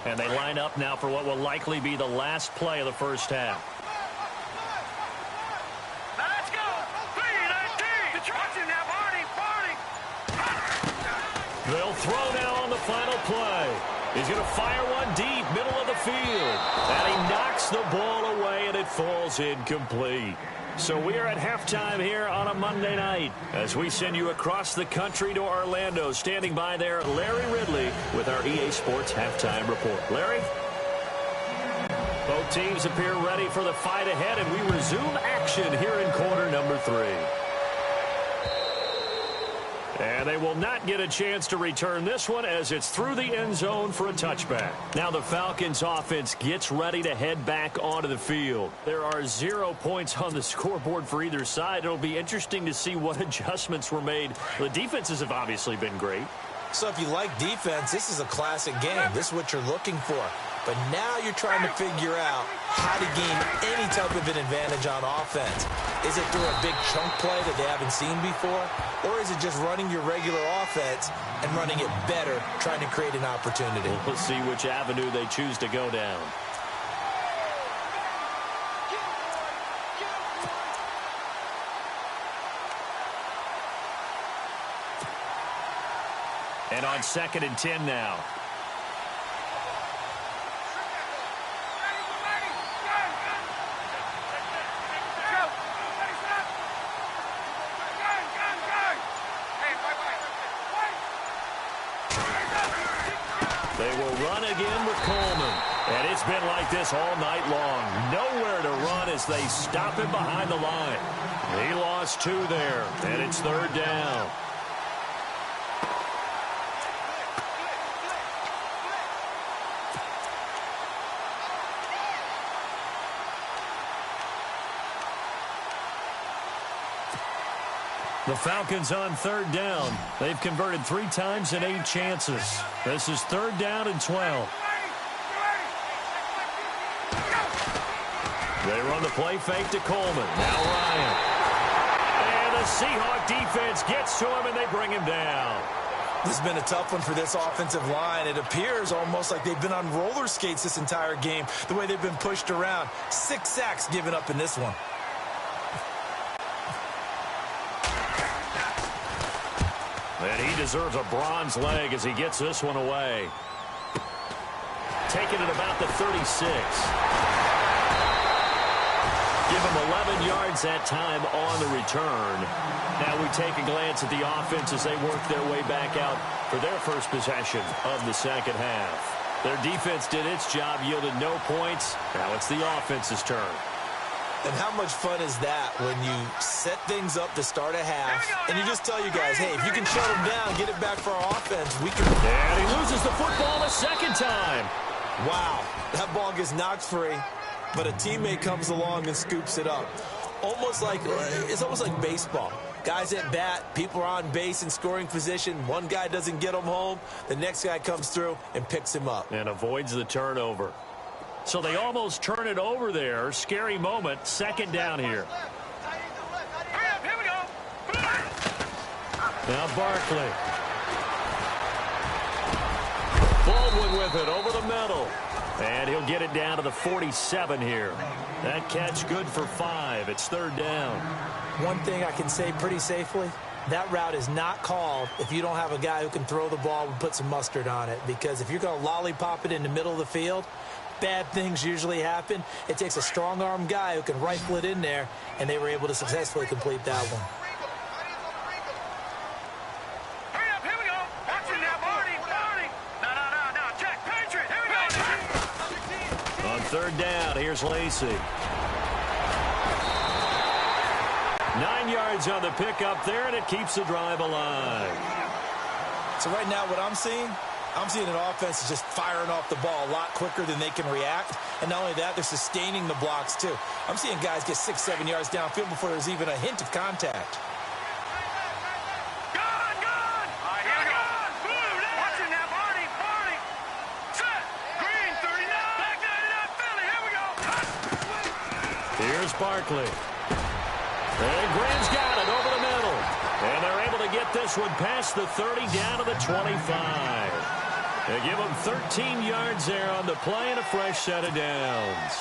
And they line up now for what will likely be the last play of the first half. Let's go. They'll throw now on the final play. He's going to fire one deep, middle of the field. And he knocks the ball away, and it falls incomplete. So we are at halftime here on a Monday night as we send you across the country to Orlando. Standing by there, Larry Ridley with our EA Sports Halftime Report. Larry? Both teams appear ready for the fight ahead, and we resume action here in quarter number 3. And they will not get a chance to return this one as it's through the end zone for a touchback. Now the Falcons offense gets ready to head back onto the field. There are 0 points on the scoreboard for either side. It'll be interesting to see what adjustments were made. The defenses have obviously been great. So if you like defense, this is a classic game. This is what you're looking for. But now you're trying to figure out how to gain any type of an advantage on offense. Is it through a big chunk play that they haven't seen before? Or is it just running your regular offense and running it better, trying to create an opportunity? We'll see which avenue they choose to go down. And on 2nd and 10 now. They will run again with Coleman. And it's been like this all night long. Nowhere to run as they stop him behind the line. He lost 2 there, and it's 3rd down. The Falcons on 3rd down. They've converted 3 times in 8 chances. This is 3rd down and 12. They run the play fake to Coleman. Now Ryan. And the Seahawk defense gets to him, and they bring him down. This has been a tough one for this offensive line. It appears almost like they've been on roller skates this entire game, the way they've been pushed around. 6 sacks given up in this one. And he deserves a bronze leg as he gets this one away. Taking it about the 36. Give him 11 yards that time on the return. Now we take a glance at the offense as they work their way back out for their first possession of the second half. Their defense did its job, yielded no points. Now it's the offense's turn. And how much fun is that when you set things up to start a half, and you just tell you guys, hey, if you can shut them down, get it back for our offense, we can... And he loses the football a second time. Wow, that ball gets knocked free, but a teammate comes along and scoops it up. It's almost like baseball. Guys at bat, people are on base in scoring position. One guy doesn't get him home. The next guy comes through and picks him up. And avoids the turnover. So they almost turn it over there. Scary moment. 2nd down here. Here we go. Now Barkley. Baldwin with it over the middle. And he'll get it down to the 47 here. That catch good for 5. It's 3rd down. One thing I can say pretty safely, that route is not called if you don't have a guy who can throw the ball and put some mustard on it. Because if you're going to lollipop it in the middle of the field, bad things usually happen. It takes a strong-arm guy who can rifle it in there, and they were able to successfully complete that one. Hurry up, here we go. Watch it now, Barney. No, check, Patriot. Here we go. On 3rd down, here's Lacy. 9 yards on the pickup there, and it keeps the drive alive. So right now what I'm seeing an offense that's just firing off the ball a lot quicker than they can react. And not only that, they're sustaining the blocks too. I'm seeing guys get 6-7 yards downfield before there's even a hint of contact. Gone! Here we go. Watch it now, Barney. Set. Green, 39. Back 99, Philly. Here we go. Here's Barkley. And Graham's got it over the middle. And they're able to get this one past the 30 down to the 25. They give him 13 yards there on the play and a fresh set of downs.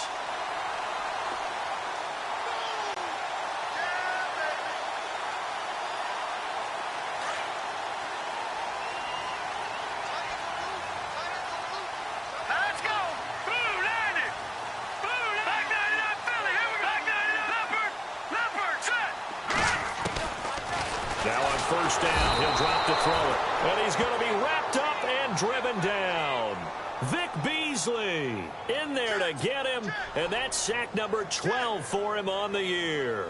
Let's go. Blue landed. Blue back 99 Philly. Here we go. Back 99 Leopard. Leopard set. Now on first down, he'll drop to throw it. And he's going to be wrapped up and driven down. Vic Beasley in there to get him, and that's sack number 12 for him on the year.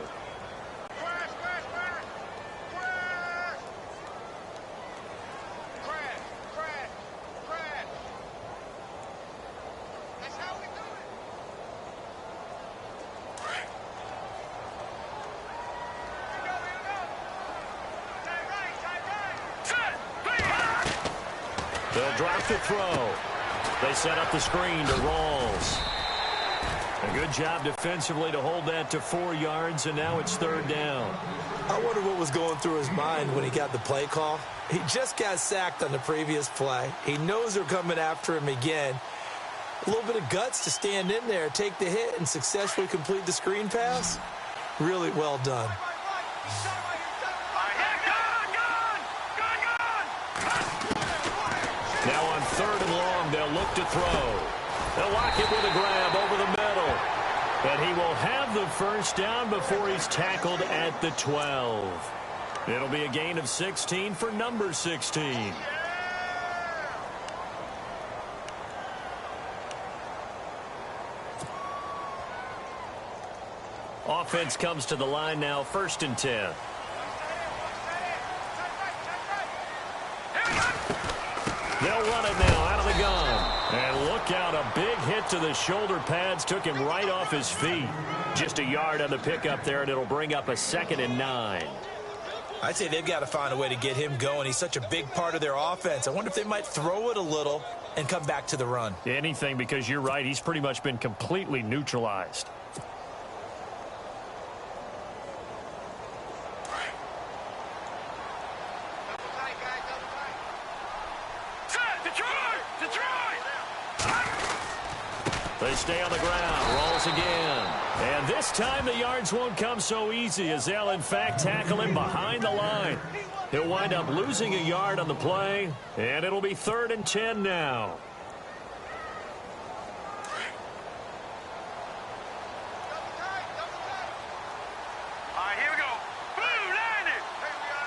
They'll drop to throw. They set up the screen to Rawls. A good job defensively to hold that to 4 yards, and now it's third down. I wonder what was going through his mind when he got the play call. He just got sacked on the previous play. He knows they're coming after him again. A little bit of guts to stand in there, take the hit, and successfully complete the screen pass. Really well done. Now on third and long, they'll look to throw. They'll lock it with a grab over the middle. And he will have the first down before he's tackled at the 12. It'll be a gain of 16 for number 16. Offense comes to the line now, first and 10. They'll run it now out of the gun. And look out, a big hit to the shoulder pads took him right off his feet. Just a yard on the pickup there, and it'll bring up a 2nd and 9. I'd say they've got to find a way to get him going. He's such a big part of their offense. I wonder if they might throw it a little and come back to the run. Anything, because you're right, he's pretty much been completely neutralized. They stay on the ground. Rolls again. And this time the yards won't come so easy as they'll, in fact, tackle him behind the line. He'll wind up losing a yard on the play, and it'll be 3rd and 10 now. All right, here we go. Blue landed.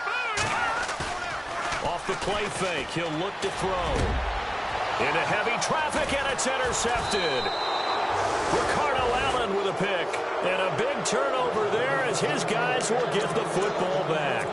Blue. Off the play fake, he'll look to throw. Into heavy traffic, and it's intercepted. Ricardo Allen with a pick. And a big turnover there as his guys will get the football back.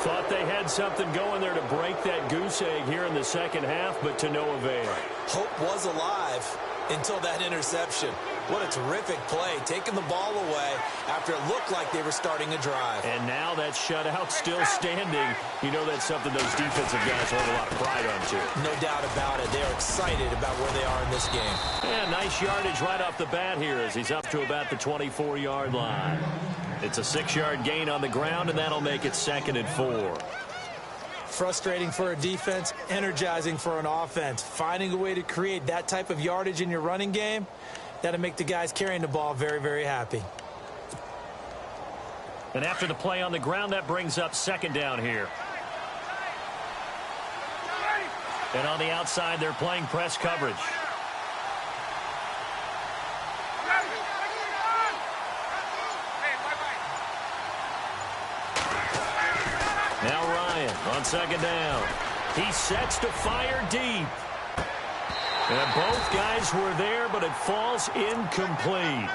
Thought they had something going there to break that goose egg here in the second half, but to no avail. Hope was alive until that interception. What a terrific play, taking the ball away after it looked like they were starting a drive. And now that shutout still standing. You know that's something those defensive guys hold a lot of pride on, too. No doubt about it. They're excited about where they are in this game. Yeah, nice yardage right off the bat here as he's up to about the 24-yard line. It's a 6-yard gain on the ground, and that'll make it 2nd and 4. Frustrating for a defense, energizing for an offense. Finding a way to create that type of yardage in your running game, that'll make the guys carrying the ball very, very happy. And after the play on the ground, that brings up 2nd down here. And on the outside, they're playing press coverage. Now Ryan on 2nd down. He sets to fire deep. And both guys were there, but it falls incomplete.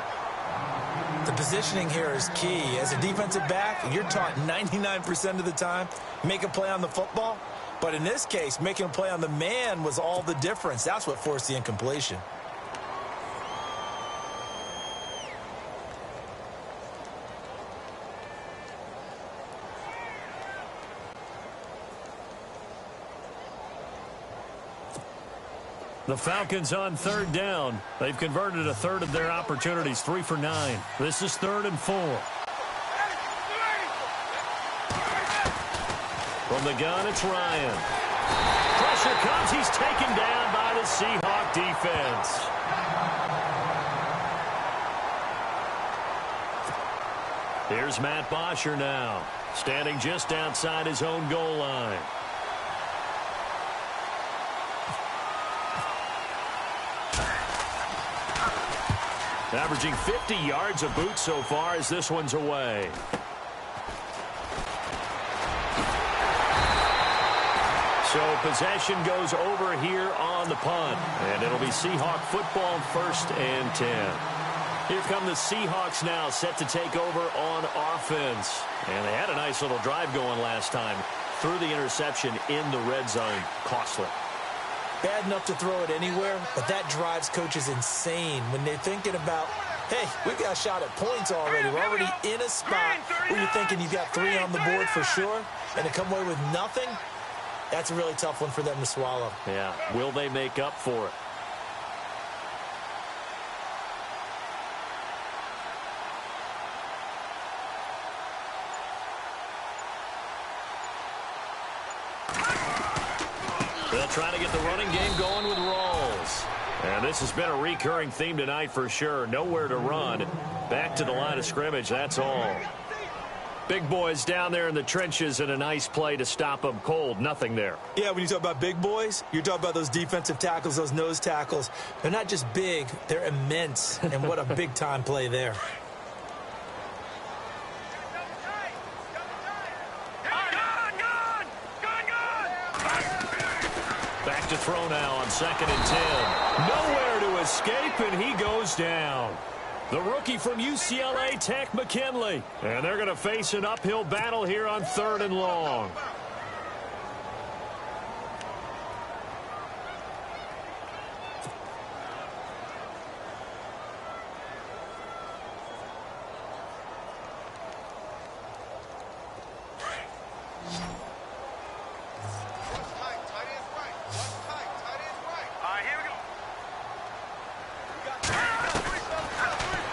The positioning here is key. As a defensive back, you're taught 99% of the time, make a play on the football. But in this case, making a play on the man was all the difference. That's what forced the incompletion. The Falcons on 3rd down. They've converted a third of their opportunities, 3 for 9. This is 3rd and 4. From the gun, it's Ryan. Pressure comes. He's taken down by the Seahawk defense. Here's Matt Bosher now, standing just outside his own goal line. Averaging 50 yards a boot so far as this one's away. So possession goes over here on the punt. And it'll be Seahawk football, 1st and 10. Here come the Seahawks now, set to take over on offense. And they had a nice little drive going last time. Threw the interception in the red zone. Costly. Bad enough to throw it anywhere, but that drives coaches insane when they're thinking about, hey, we've got a shot at points already. We're already in a spot where you're thinking you've got 3 on the board for sure, and to come away with nothing, that's a really tough one for them to swallow. Yeah, will they make up for it? They'll try to get the running game going with Rawls. And this has been a recurring theme tonight for sure. Nowhere to run. Back to the line of scrimmage, that's all. Big boys down there in the trenches, and a nice play to stop them cold. Nothing there. Yeah, when you talk about big boys, you're talking about those defensive tackles, those nose tackles. They're not just big, they're immense. And what a big-time play there. Back to throw now on 2nd and 10. Nowhere to escape, and he goes down. The rookie from UCLA Tech, McKinley. And they're going to face an uphill battle here on 3rd and long.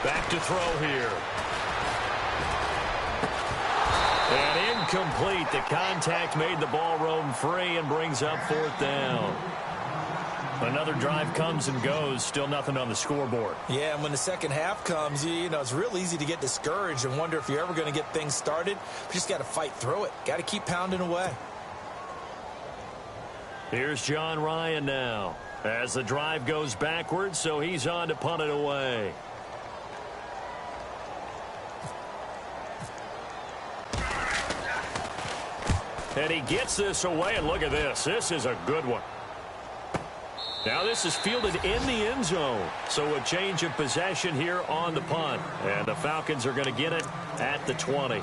Back to throw here. And incomplete. The contact made the ball roam free and brings up 4th down. Another drive comes and goes. Still nothing on the scoreboard. Yeah, and when the second half comes, you know, it's real easy to get discouraged and wonder if you're ever going to get things started. You just got to fight through it. Got to keep pounding away. Here's John Ryan now as the drive goes backwards, so he's on to punt it away. And he gets this away, and look at this. This is a good one. Now this is fielded in the end zone. So a change of possession here on the punt. And the Falcons are going to get it at the 20.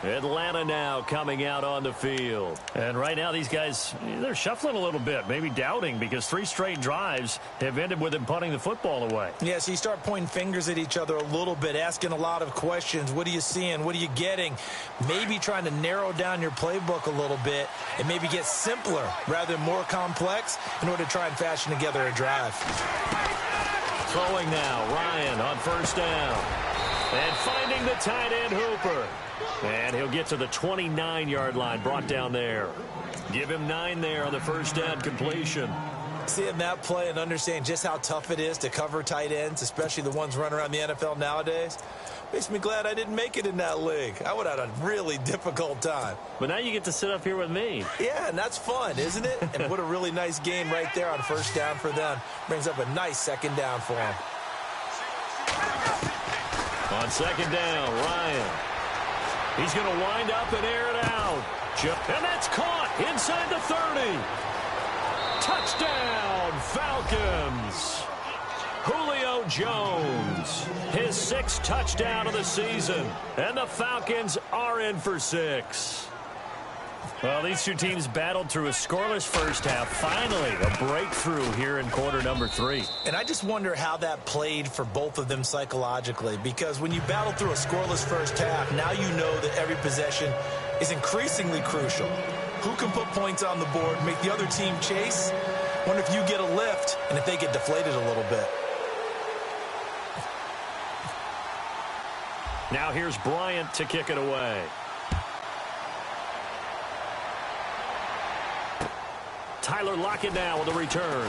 Atlanta now coming out on the field. And right now these guys, they're shuffling a little bit, maybe doubting, because 3 straight drives have ended with them punting the football away. Yeah, so you start pointing fingers at each other a little bit, asking a lot of questions. What are you seeing? What are you getting? Maybe trying to narrow down your playbook a little bit and maybe get simpler rather than more complex in order to try and fashion together a drive. Throwing now, Ryan on 1st down. And finding the tight end Hooper. And he'll get to the 29-yard line, brought down there. Give him 9 there on the 1st down completion. Seeing that play and understanding just how tough it is to cover tight ends, especially the ones running around the NFL nowadays, makes me glad I didn't make it in that league. I would have had a really difficult time. But now you get to sit up here with me. Yeah, and that's fun, isn't it? And what a really nice game right there on 1st down for them. Brings up a nice 2nd down for them. On 2nd down, Ryan. He's going to wind up and air it out. And that's caught inside the 30. Touchdown, Falcons. Julio Jones, his 6th touchdown of the season. And the Falcons are in for 6. Well, these two teams battled through a scoreless first half. Finally, a breakthrough here in quarter number 3. And I just wonder how that played for both of them psychologically, because when you battle through a scoreless first half, now you know that every possession is increasingly crucial. Who can put points on the board, make the other team chase? Wonder if you get a lift and if they get deflated a little bit. Now here's Bryant to kick it away. Tyler Lockett now with a return.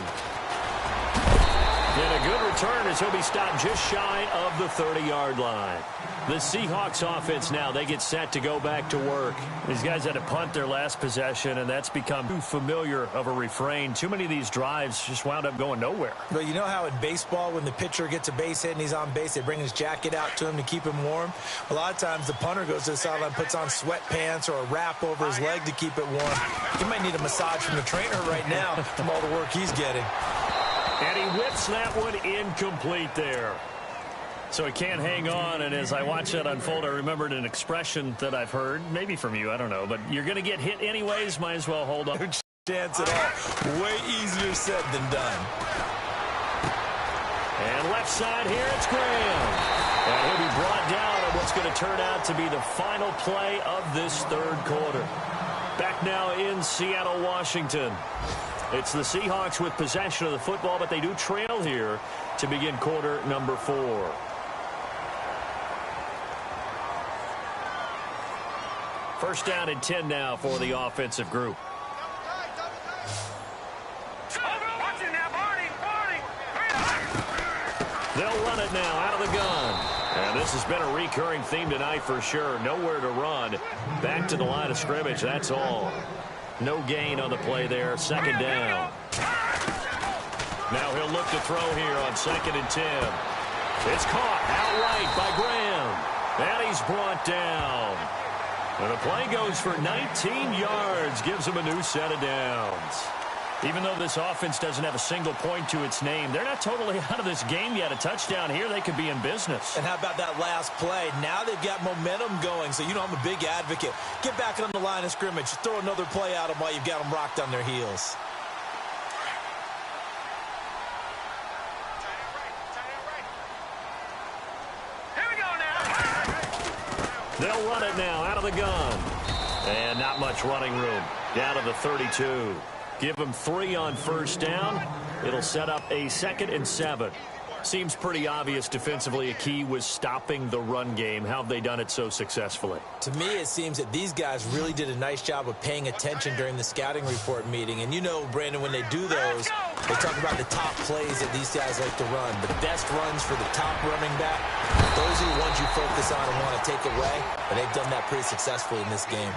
And a good return as he'll be stopped just shy of the 30-yard line. The Seahawks offense now, they get set to go back to work. These guys had to punt their last possession, and that's become too familiar of a refrain. Too many of these drives just wound up going nowhere. But you know how in baseball, when the pitcher gets a base hit and he's on base, they bring his jacket out to him to keep him warm? A lot of times the punter goes to the sideline, puts on sweatpants or a wrap over his leg to keep it warm. He might need a massage from the trainer right now from all the work he's getting. And he whips that one incomplete there. So he can't hang on, and as I watch that unfold, I remembered an expression that I've heard, maybe from you, I don't know, but you're going to get hit anyways, might as well hold on. No chance at all. Way easier said than done. And left side here, it's Graham. And he'll be brought down at what's going to turn out to be the final play of this third quarter. Back now in Seattle, Washington. It's the Seahawks with possession of the football, but they do trail here to begin quarter number 4. First down and 10 now for the offensive group. They'll run it now out of the gun. And this has been a recurring theme tonight for sure. Nowhere to run. Back to the line of scrimmage, that's all. No gain on the play there. Second down. Now he'll look to throw here on 2nd and 10. It's caught outright by Graham. And he's brought down. And the play goes for 19 yards. Gives him a new set of downs. Even though this offense doesn't have a single point to its name, they're not totally out of this game yet. A touchdown here, they could be in business. And how about that last play? Now they've got momentum going, so you know I'm a big advocate. Get back on the line of scrimmage. Throw another play at them while you've got them rocked on their heels. Here we go now. They'll run it now out of the gun. And not much running room. Down to the 32. Give them 3 on first down. It'll set up a 2nd and 7. Seems pretty obvious defensively a key was stopping the run game. How have they done it so successfully? To me, it seems that these guys really did a nice job of paying attention during the scouting report meeting. And you know, Brandon, when they do those, they talk about the top plays that these guys like to run. The best runs for the top running back, those are the ones you focus on and want to take away. And they've done that pretty successfully in this game.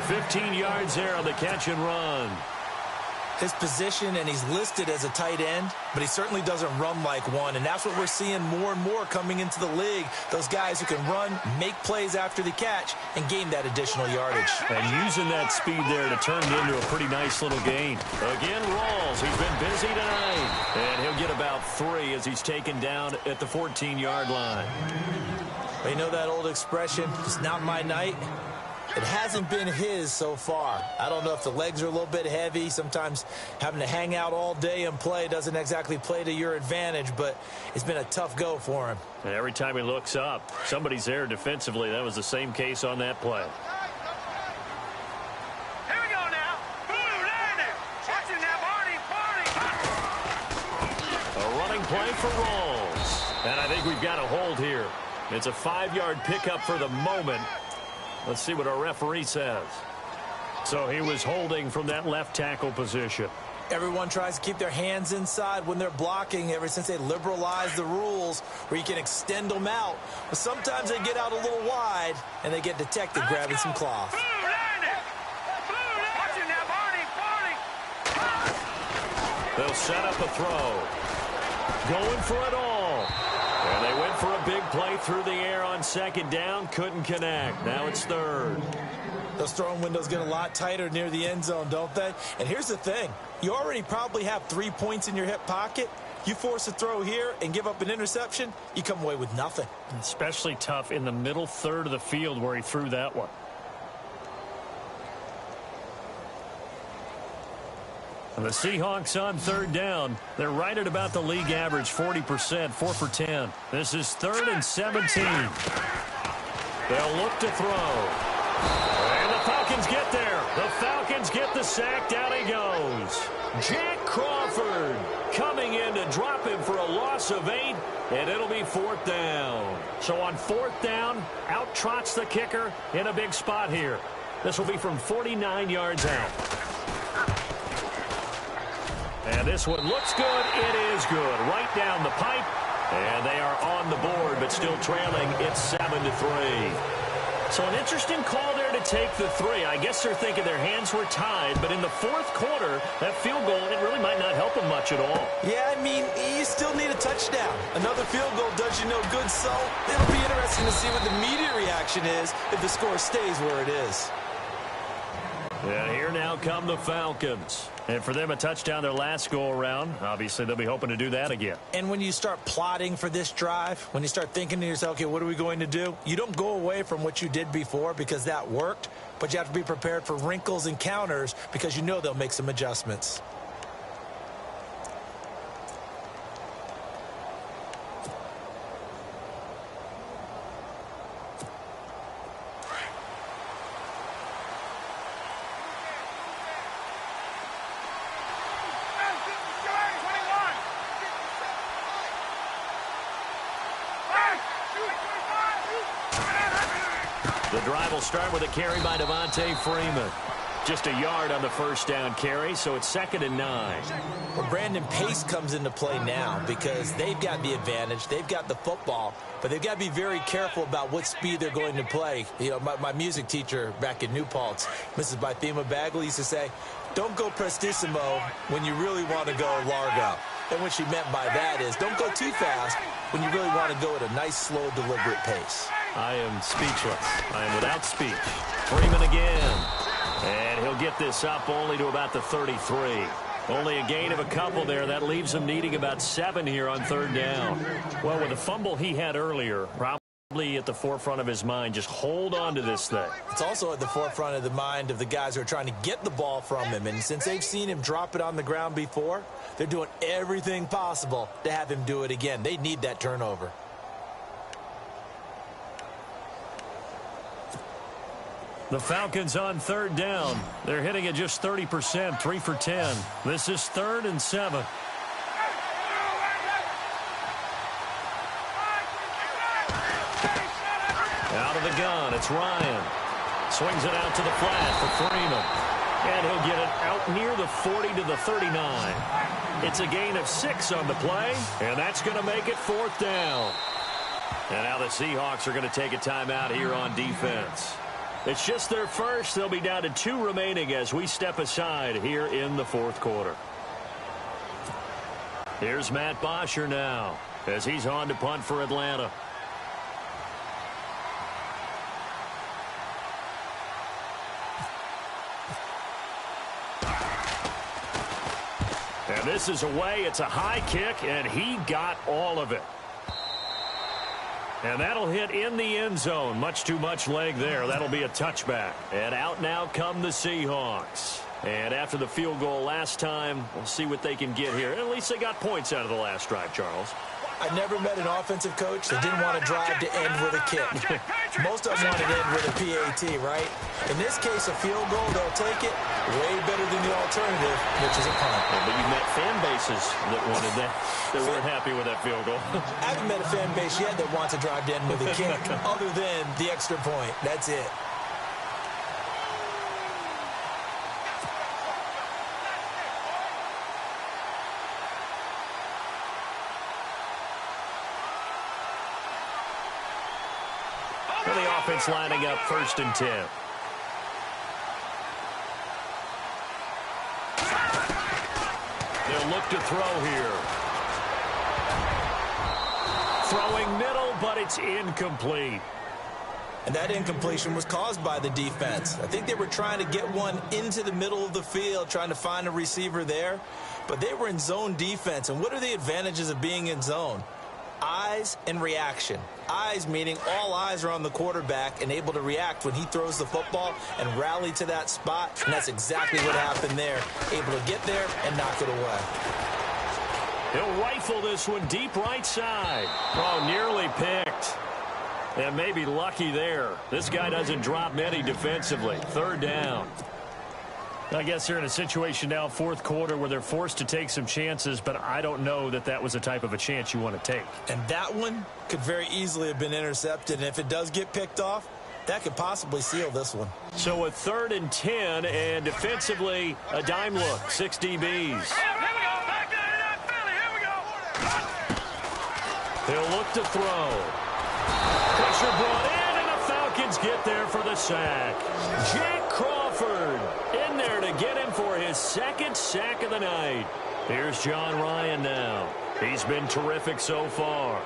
15 yards there on the catch and run. His position, and he's listed as a tight end, but he certainly doesn't run like one, and that's what we're seeing more and more coming into the league. Those guys who can run, make plays after the catch, and gain that additional yardage. And using that speed there to turn it into a pretty nice little gain. Again, Rawls, he's been busy tonight, and he'll get about 3 as he's taken down at the 14-yard line. Well, you know that old expression, it's not my night? It hasn't been his so far. I don't know if the legs are a little bit heavy. Sometimes having to hang out all day and play doesn't exactly play to your advantage, but it's been a tough go for him. And every time he looks up, somebody's there defensively. That was the same case on that play. Here we go now. Boom, landing. Watching that Barney. A running play for Rawls. And I think we've got a hold here. It's a 5-yard pickup for the moment. Let's see what our referee says. So he was holding from that left tackle position. Everyone tries to keep their hands inside when they're blocking ever since they liberalized the rules where you can extend them out. But sometimes they get out a little wide and they get detected grabbing some cloth. Boom, landing. Boom, watching that Barney. They'll set up a throw. Going for it all. And they went for a big play through the air on 2nd down. Couldn't connect. Now it's 3rd. Those throwing windows get a lot tighter near the end zone, don't they? And here's the thing. You already probably have 3 points in your hip pocket. You force a throw here and give up an interception, you come away with nothing. Especially tough in the middle third of the field where he threw that one. And the Seahawks on 3rd down. They're right at about the league average, 40%, 4 for 10. This is 3rd and 17. They'll look to throw. And the Falcons get there. The Falcons get the sack. Down he goes. Jack Crawford coming in to drop him for a loss of 8, and it'll be 4th down. So on 4th down, out trots the kicker in a big spot here. This will be from 49 yards out. And this one looks good. It is good. Right down the pipe. And they are on the board, but still trailing. It's 7-3. So an interesting call there to take the three. I guess they're thinking their hands were tied, but in the fourth quarter, that field goal, it really might not help them much at all. Yeah, I mean, you still need a touchdown. Another field goal does you no good, so it'll be interesting to see what the media reaction is if the score stays where it is. And here now come the Falcons. And for them, a touchdown their last go-around. Obviously, they'll be hoping to do that again. And when you start plotting for this drive, when you start thinking to yourself, okay, what are we going to do? You don't go away from what you did before because that worked, but you have to be prepared for wrinkles and counters because you know they'll make some adjustments. The drive will start with a carry by Devontae Freeman. Just a yard on the first down carry, so it's 2nd and 9. Well, Brandon, pace comes into play now because they've got the advantage. They've got the football, but they've got to be very careful about what speed they're going to play. You know, my music teacher back in New Paltz, Mrs. Bythema Bagley, used to say, don't go prestissimo when you really want to go largo. And what she meant by that is don't go too fast when you really want to go at a nice, slow, deliberate pace. I am speechless. I am without speech. Freeman again. And he'll get this up only to about the 33. Only a gain of a couple there. That leaves him needing about 7 here on 3rd down. Well, with the fumble he had earlier, probably at the forefront of his mind, just hold on to this thing. It's also at the forefront of the mind of the guys who are trying to get the ball from him. And since they've seen him drop it on the ground before, they're doing everything possible to have him do it again. They need that turnover. The Falcons on 3rd down. They're hitting at just 30%, 3 for 10. This is 3rd and 7. Out of the gun, it's Ryan. Swings it out to the flat for Freeman. And he'll get it out near the 40 to the 39. It's a gain of 6 on the play, and that's going to make it 4th down. And now the Seahawks are going to take a timeout here on defense. It's just their first. They'll be down to 2 remaining as we step aside here in the 4th quarter. Here's Matt Bosher now as he's on to punt for Atlanta. And this is away. It's a high kick, and he got all of it. And that'll hit in the end zone. Much too much leg there. That'll be a touchback. And out now come the Seahawks. And after the field goal last time, we'll see what they can get here. At least they got points out of the last drive, Charles. I never met an offensive coach that didn't want to drive to end with a kick. Most of them want to end with a PAT, right? In this case, a field goal, they'll take it way better than the alternative, which is a punt. But you met fan bases that wanted that. They weren't happy with that field goal. I haven't met a fan base yet that wants to drive to end with a kick other than the extra point. That's it. The offense lining up 1st and 10. They'll look to throw here. Throwing middle, but it's incomplete. And that incompletion was caused by the defense. I think they were trying to get one into the middle of the field, trying to find a receiver there. But they were in zone defense. And what are the advantages of being in zone? Eyes and reaction. Eyes meaning all eyes are on the quarterback and able to react when he throws the football and rally to that spot. And that's exactly what happened there. Able to get there and knock it away. He'll rifle this one deep right side. Oh, nearly picked. And maybe lucky there. This guy doesn't drop many defensively. 3rd down. I guess they're in a situation now, 4th quarter, where they're forced to take some chances, but I don't know that that was the type of a chance you want to take. And that one could very easily have been intercepted, and if it does get picked off, that could possibly seal this one. So a 3rd and 10, and defensively, a dime look, 6 DBs. He'll look to throw. Pressure brought in, and the Falcons get there for the sack. Jack Crawford in there to get him for his second sack of the night. Here's John Ryan now. He's been terrific so far.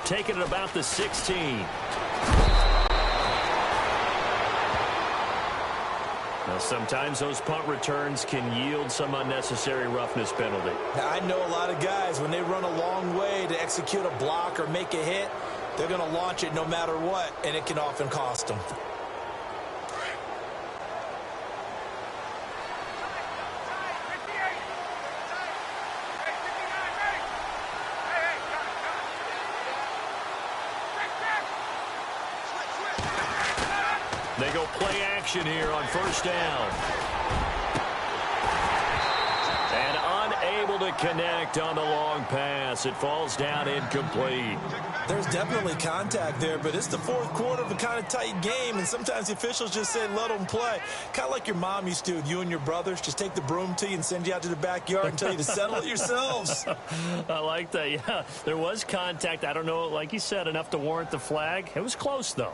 Taking it about the 16. Now, sometimes those punt returns can yield some unnecessary roughness penalty. Now, I know a lot of guys, when they run a long way to execute a block or make a hit, they're going to launch it no matter what, and it can often cost them. They go play action here on first down. And unable to connect on the long pass. It falls down incomplete. There's definitely contact there, but it's the fourth quarter of a kind of tight game, and sometimes the officials just say let them play. Kind of like your mom used to with you and your brothers. Just take the broom to you and send you out to the backyard and tell you to settle it yourselves. I like that, yeah. There was contact. I don't know, like you said, enough to warrant the flag. It was close, though.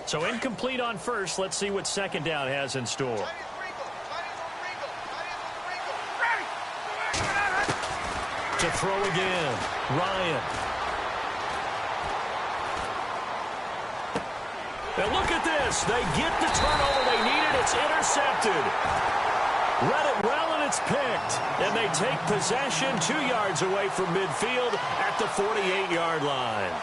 So incomplete on first. Let's see what second down has in store. To throw again, Ryan. And look at this. They get the turnover they needed. It's intercepted. Read it well, and it's picked. And they take possession 2 yards away from midfield at the 48-yard line.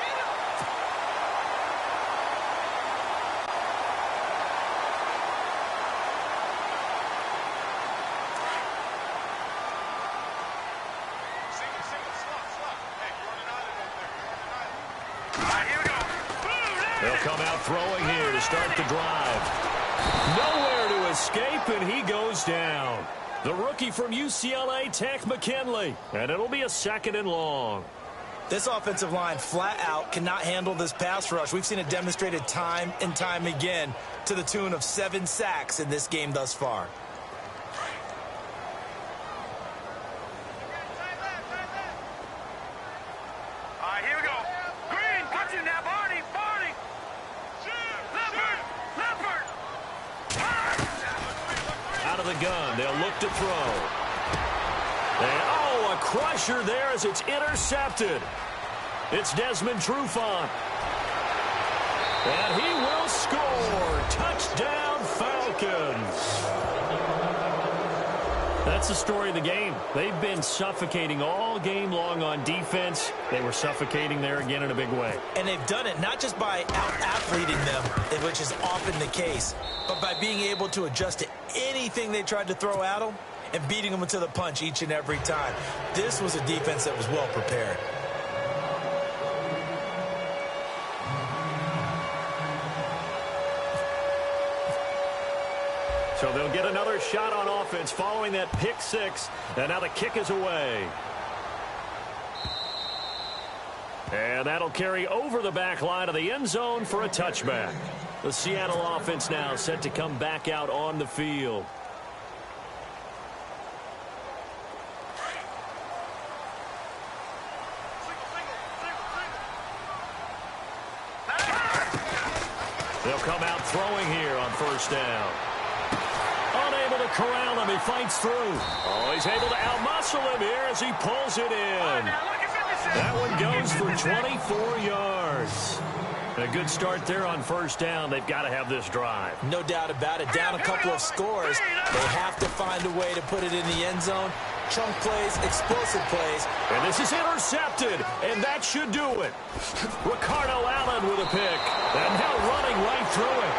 They'll come out throwing here to start the drive. Nowhere to escape, and he goes down. The rookie from UCLA, Tech McKinley. And it'll be a 2nd and long. This offensive line flat out cannot handle this pass rush. We've seen it demonstrated time and time again to the tune of 7 sacks in this game thus far. Gun. They'll look to throw. And, oh, a crusher there as it's intercepted. It's Desmond Trufant. And he will score. Touchdown, Falcons. That's the story of the game. They've been suffocating all game long on defense. They were suffocating there again in a big way. And they've done it not just by out-athleting them, which is often the case, but by being able to adjust to anything they tried to throw at them and beating them to the punch each and every time. This was a defense that was well prepared. So they'll get another shot on offense following that pick six. And now the kick is away. And that'll carry over the back line of the end zone for a touchback. The Seattle offense now set to come back out on the field. They'll come out throwing here on first down. Unable to corral him. He fights through. Oh, he's able to outmuscle him here as he pulls it in. That one goes for 24 yards. A good start there on first down. They've got to have this drive. No doubt about it. Down a couple of scores. They have to find a way to put it in the end zone. Chunk plays, explosive plays. And this is intercepted, and that should do it. Ricardo Allen with a pick. And now running right through it.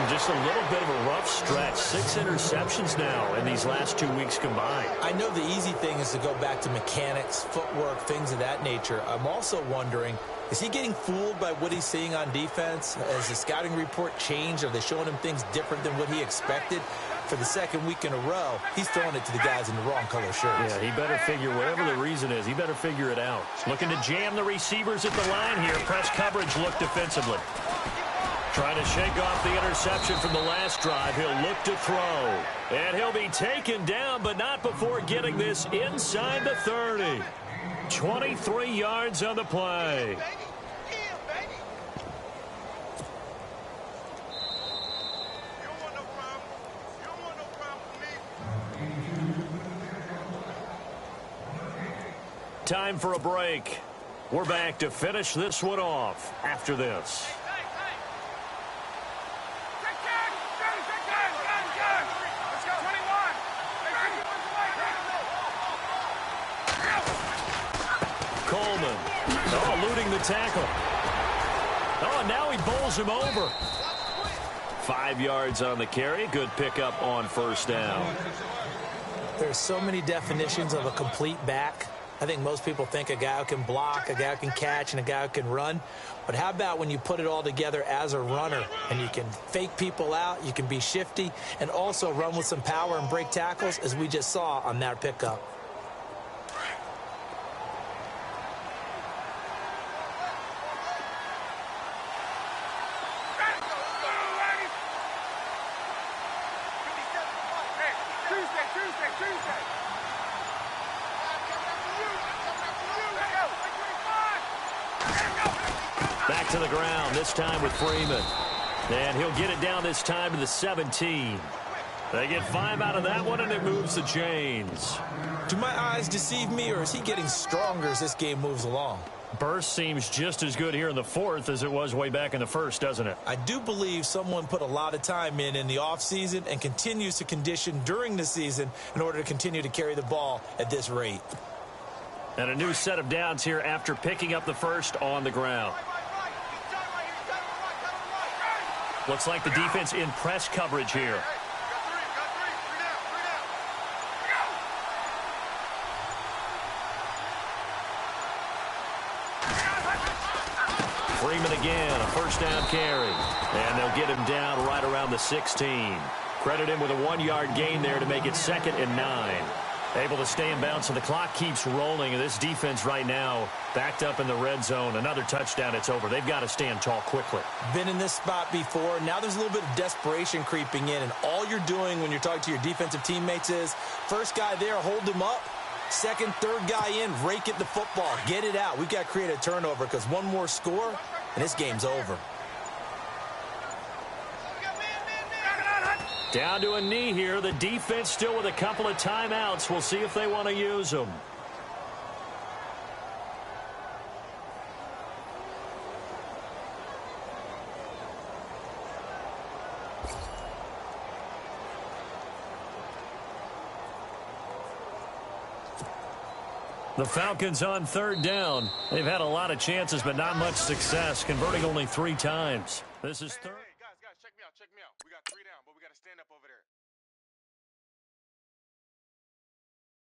Just a little bit of a rough stretch. 6 interceptions now in these last 2 weeks combined. I know the easy thing is to go back to mechanics, footwork, things of that nature. I'm also wondering, is he getting fooled by what he's seeing on defense? Has the scouting report changed? Are they showing him things different than what he expected? for the second week in a row, he's throwing it to the guys in the wrong color shirts. Yeah, he better figure, whatever the reason is, he better figure it out. Looking to jam the receivers at the line here. Press coverage look defensively. Trying to shake off the interception from the last drive. He'll look to throw. And he'll be taken down, but not before getting this inside the 30. 23 yards on the play. Time for a break. We're back to finish this one off after this. Coleman. Oh, eluding the tackle. Oh, now he bowls him over. 5 yards on the carry. Good pickup on first down. There's so many definitions of a complete back. I think most people think a guy who can block, a guy who can catch, and a guy who can run. But how about when you put it all together as a runner and you can fake people out, you can be shifty, and also run with some power and break tackles, as we just saw on that pickup. Back to the ground, this time with Freeman. And he'll get it down this time to the 17. They get 5 out of that one, and it moves the chains. Do my eyes deceive me, or is he getting stronger as this game moves along? Burst seems just as good here in the fourth as it was way back in the first, doesn't it? I do believe someone put a lot of time in the offseason and continues to condition during the season in order to continue to carry the ball at this rate. And a new set of downs here after picking up the first on the ground. Looks like the defense in press coverage here. Freeman again, a first down carry. And they'll get him down right around the 16. Credit him with a 1-yard gain there to make it 2nd and 9. Able to stay in bounds, and the clock keeps rolling. And this defense right now backed up in the red zone. Another touchdown, it's over. They've got to stand tall quickly. Been in this spot before. Now there's a little bit of desperation creeping in. And all you're doing when you're talking to your defensive teammates is, first guy there, hold him up. Second, third guy in, rake at the football. Get it out. We've got to create a turnover because one more score, and this game's over. Down to a knee here. The defense still with a couple of timeouts. We'll see if they want to use them. The Falcons on third down. They've had a lot of chances, but not much success, converting only 3 times. This is third. Hey, guys, check me out. We got 3 down, but we got to stand up over there.